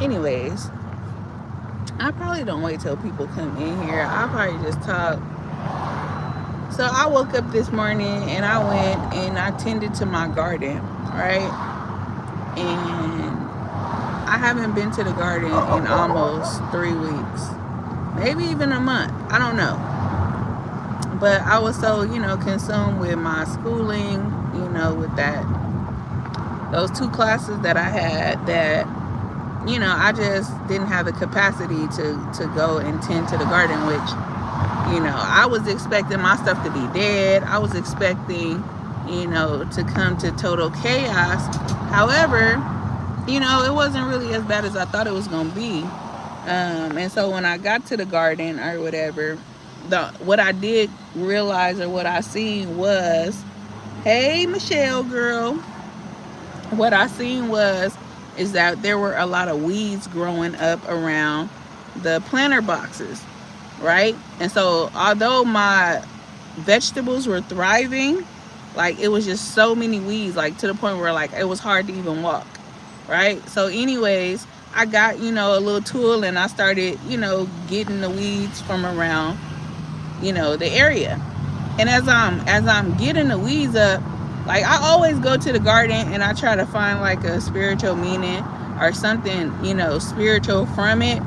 Anyways, I probably don't wait till people come in here. I'll probably just talk. So I woke up this morning and I went and I tended to my garden, right? And I haven't been to the garden in almost 3 weeks, maybe even a month. I don't know. But I was so, consumed with my schooling, with those two classes that I had that, I just didn't have the capacity to go and tend to the garden, which, I was expecting my stuff to be dead. I was expecting, to come to total chaos. However, it wasn't really as bad as I thought it was going to be. And so when I got to the garden or whatever, what I did realize or what I seen was, hey, Michelle, girl, what I seen was is that there were a lot of weeds growing up around the planter boxes, right? And so although my vegetables were thriving, like it was just so many weeds, like to the point where like it was hard to even walk, right? So anyways, I got, a little tool and I started, getting the weeds from around, the area. And as I'm getting the weeds up, like I always go to the garden and I try to find like a spiritual meaning or something, spiritual from it.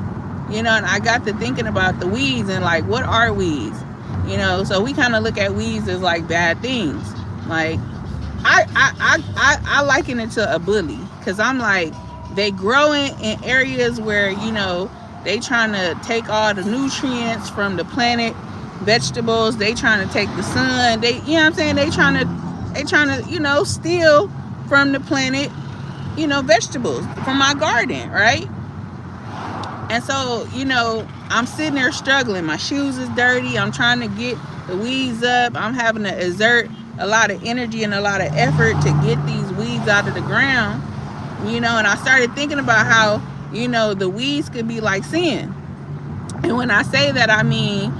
And I got to thinking about the weeds and like what are weeds? So we kind of look at weeds as like bad things. Like I liken it to a bully because I'm like they growing in areas where they trying to take all the nutrients from the planet, vegetables. They trying to take the sun. What I'm saying, they trying to steal from the planet, vegetables from my garden, right? And so, I'm sitting there struggling. My shoes is dirty. I'm trying to get the weeds up. I'm having to exert a lot of energy and a lot of effort to get these weeds out of the ground. And I started thinking about how, the weeds could be like sin. And when I say that, I mean,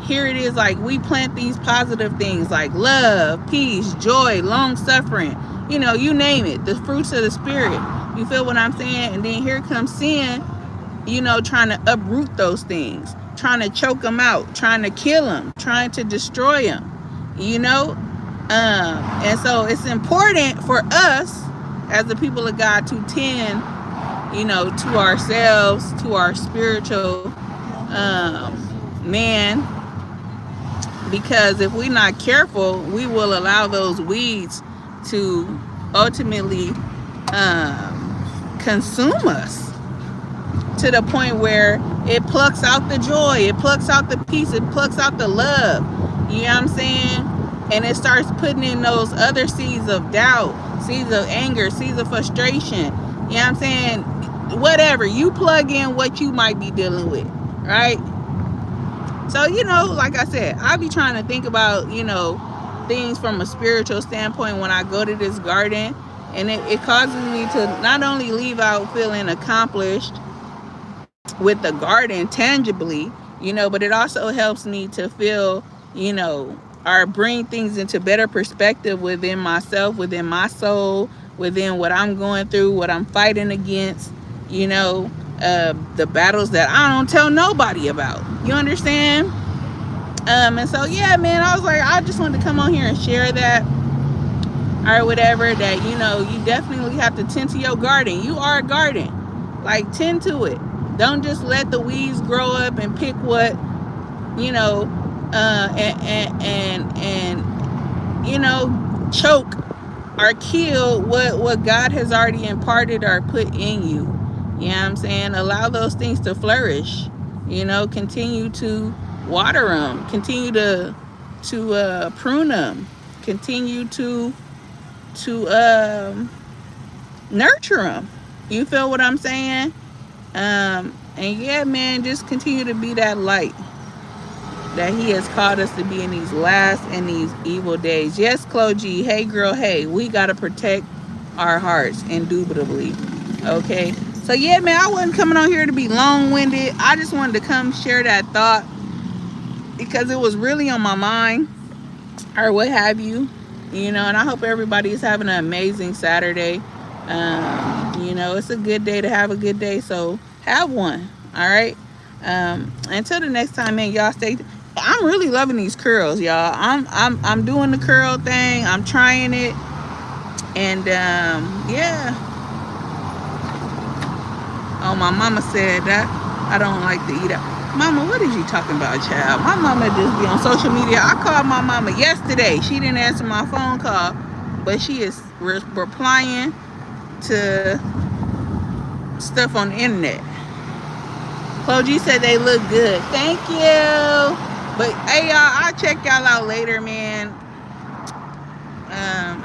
here it is, like we plant these positive things like love, peace, joy, long suffering, you name it, the fruits of the spirit. You feel what I'm saying? And then here comes sin, trying to uproot those things, trying to choke them out, trying to kill them, trying to destroy them, you know? And so it's important for us as the people of God to tend, to ourselves, to our spiritual man, because if we're not careful, we will allow those weeds to ultimately consume us to the point where it plucks out the joy, it plucks out the peace, it plucks out the love. You know what I'm saying? And it starts putting in those other seeds of doubt, seeds of anger, seeds of frustration. You know what I'm saying? Whatever. You plug in what you might be dealing with, right? So, like I said, I be trying to think about, things from a spiritual standpoint when I go to this garden. And it causes me to not only leave out feeling accomplished with the garden tangibly, but it also helps me to feel, or bring things into better perspective within myself, within my soul, within what I'm going through, what I'm fighting against, the battles that I don't tell nobody about. You understand? And so, yeah, man, I was like, I just wanted to come on here and share that or whatever, that, you definitely have to tend to your garden. You are a garden. Like, tend to it. Don't just let the weeds grow up and pick what, choke or kill what God has already imparted or put in you. You know what I'm saying? Allow those things to flourish. Continue to water them. Continue to prune them. Continue to nurture them. You feel what I'm saying? And yeah, man, just continue to be that light that he has called us to be in these last and these evil days. Yes, Chloe G. Hey, girl. Hey, we got to protect our hearts, indubitably. Okay? So, yeah, man, I wasn't coming on here to be long-winded. I just wanted to come share that thought because it was really on my mind or what have you. You know, and I hope everybody is having an amazing Saturday. You know, it's a good day to have a good day, so have one. All right. Until the next time, man, y'all stay. I'm really loving these curls, y'all. I'm doing the curl thing. I'm trying it, and yeah. Oh, my mama said that I don't like to eat out. Mama, what is you talking about, child? My mama just be on social media. I called my mama yesterday. She didn't answer my phone call, but she is replying to stuff on the internet. Chloe G said they look good. Thank you. But hey, y'all, I'll check y'all out later, man.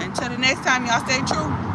Until the next time, y'all stay true.